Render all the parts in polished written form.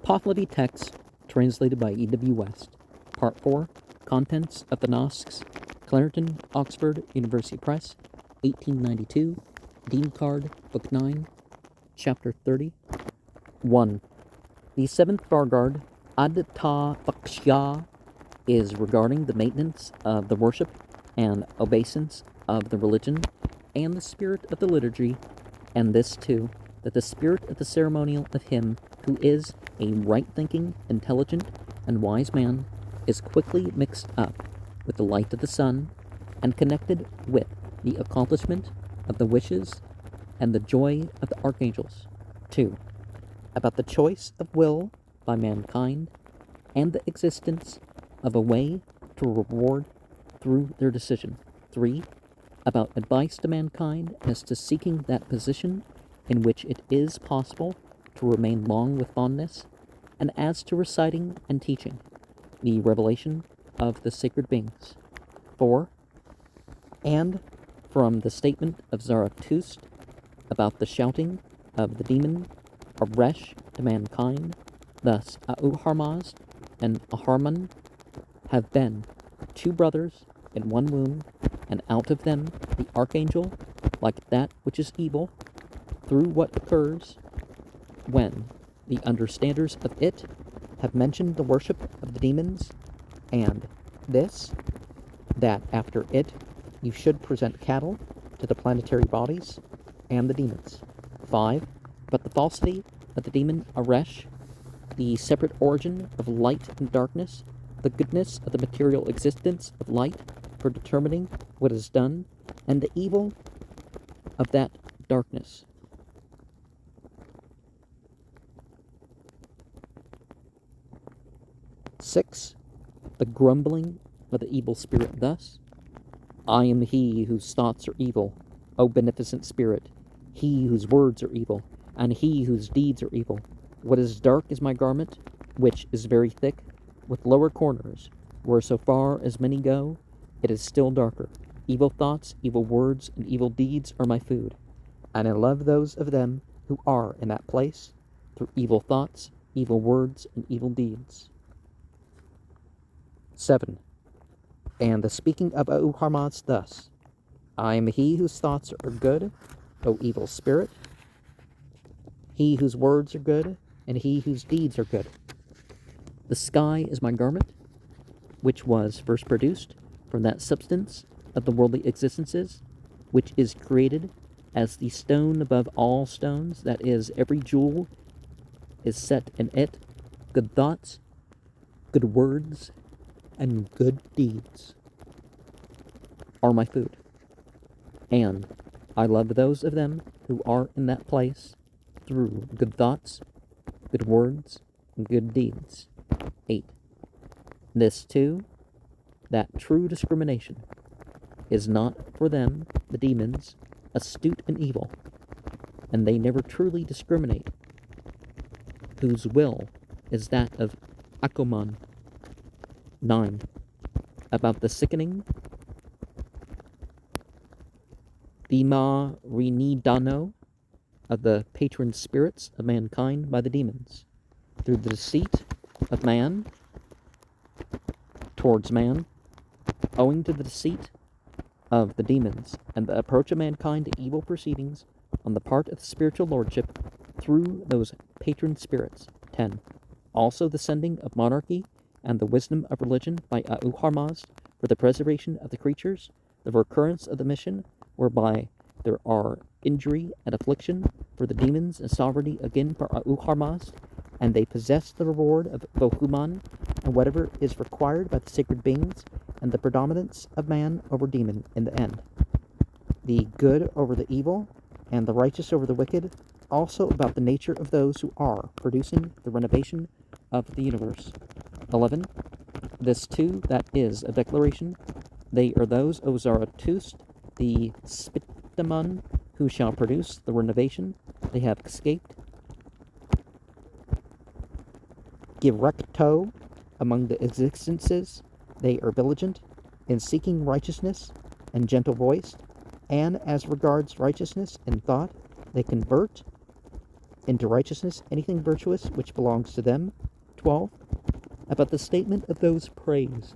Pahlavi text, translated by E.W. West. Part 4, Contents of the Nasks, Clarendon, Oxford University Press, 1892, Dinkard, Book 9, Chapter 30. 1. The seventh Vargard, Ad Ta Vakshya, is regarding the maintenance of the worship and obeisance of the religion and the spirit of the liturgy, and this too, that the spirit of the ceremonial of him who is a right-thinking, intelligent, and wise man is quickly mixed up with the light of the sun and connected with the accomplishment of the wishes and the joy of the archangels. 2. About the choice of will by mankind and the existence of a way to reward through their decision. 3. About advice to mankind as to seeking that position in which it is possible to remain long with fondness, and as to reciting and teaching the revelation of the sacred beings. 4. And from the statement of Zarathustra about the shouting of the demon Aresh to mankind, thus Auharmazd and Aharman have been two brothers in one womb, and out of them the archangel, like that which is evil, through what occurs when the understanders of it have mentioned the worship of the demons, and this, that after it you should present cattle to the planetary bodies and the demons. 5. But the falsity of the demon Aresh, the separate origin of light and darkness, the goodness of the material existence of light for determining what is done, and the evil of that darkness. 6. The grumbling of the evil spirit thus: I am he whose thoughts are evil, O beneficent spirit, he whose words are evil, and he whose deeds are evil. What is dark is my garment, which is very thick, with lower corners, where so far as many go, it is still darker. Evil thoughts, evil words, and evil deeds are my food, and I love those of them who are in that place, through evil thoughts, evil words, and evil deeds. 7. And the speaking of Auharmazd thus: I am he whose thoughts are good, O evil spirit, he whose words are good, and he whose deeds are good. The sky is my garment, which was first produced from that substance of the worldly existences, which is created as the stone above all stones, that is, every jewel is set in it. Good thoughts, good words, and good deeds are my food, and I love those of them who are in that place through good thoughts, good words, and good deeds. 8. This too, that true discrimination is not for them, the demons, astute in evil, and they never truly discriminate, whose will is that of Akuman. 9. About the sickening Bhima Rinidano of the patron spirits of mankind by the demons, through the deceit of man towards man, owing to the deceit of the demons, and the approach of mankind to evil proceedings on the part of the spiritual lordship through those patron spirits. 10. Also the sending of monarchy and the wisdom of religion by Auharmazd for the preservation of the creatures, the recurrence of the mission whereby there are injury and affliction for the demons, and sovereignty again for Auharmazd, and they possess the reward of Vohuman and whatever is required by the sacred beings, and the predominance of man over demon in the end, the good over the evil, and the righteous over the wicked, also about the nature of those who are producing the renovation of the universe. 11. This too, that is a declaration, they are those, O Zarathustra, the Spitaman, who shall produce the renovation. They have escaped Girecto among the existences. They are vigilant in seeking righteousness and gentle voiced, and as regards righteousness in thought, they convert into righteousness anything virtuous which belongs to them. 12. About the statement of those praised.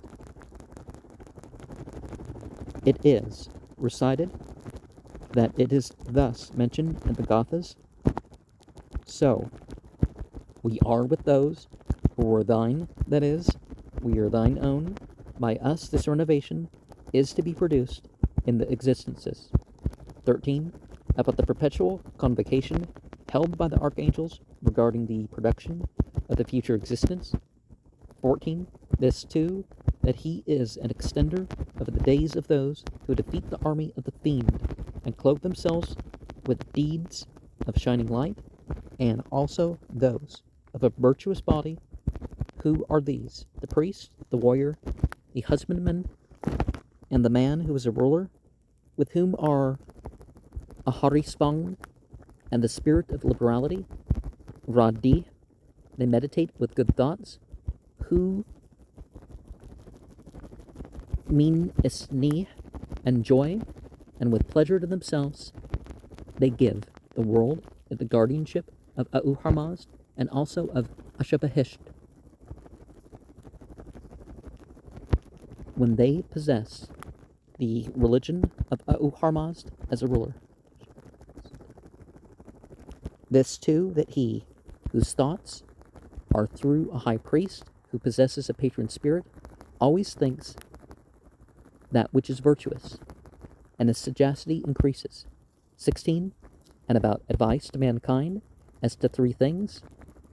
It is recited that it is thus mentioned in the Gathas. So, we are with those who are thine, that is, we are thine own. By us this renovation is to be produced in the existences. 13. About the perpetual convocation held by the archangels regarding the production of the future existence. 14. This too, that he is an extender of the days of those who defeat the army of the fiend and clothe themselves with deeds of shining light, and also those of a virtuous body. Who are these? The priest, the warrior, the husbandman, and the man who is a ruler, with whom are Aharisvang and the spirit of liberality, Radi. They meditate with good thoughts, who mean isni and joy, and with pleasure to themselves they give the world the guardianship of Auharmazd and also of Ashabahisht. When they possess the religion of Auharmazd as a ruler. This too, that he, whose thoughts are through a high priest who possesses a patron spirit, always thinks that which is virtuous, and his sagacity increases. 16. And about advice to mankind as to 3 things,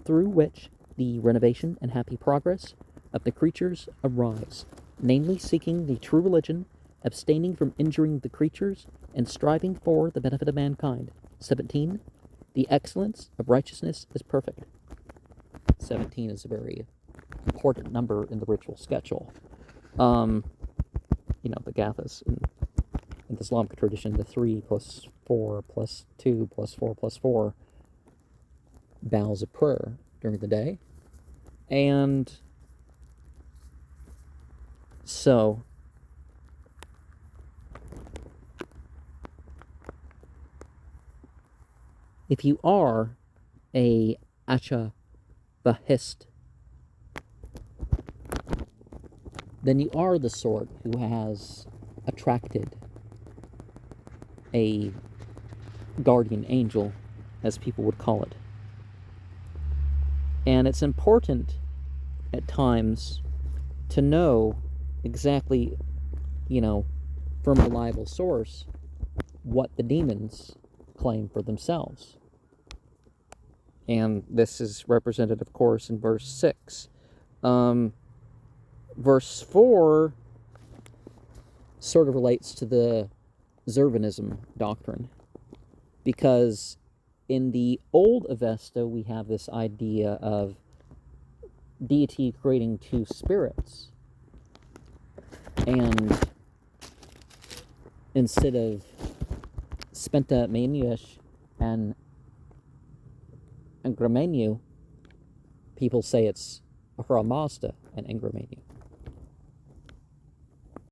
through which the renovation and happy progress of the creatures arise, namely seeking the true religion, abstaining from injuring the creatures, and striving for the benefit of mankind. 17. The excellence of righteousness is perfect. 17 is a very important number in the ritual schedule. The Gathas in the Islamic tradition, the 3 plus 4 plus 2 plus 4 plus 4 vows of prayer during the day. And so if you are a Ashabahist, then you are the sort who has attracted a guardian angel, as people would call it. And it's important at times to know exactly, from a reliable source, what the demons claim for themselves. And this is represented, of course, in verse 6. Verse 4 sort of relates to the Zervanism doctrine, because in the old Avesta we have this idea of deity creating 2 spirits, and instead of Spenta Menuish and Angramenu, people say it's Ahura Mazda and Angramenu.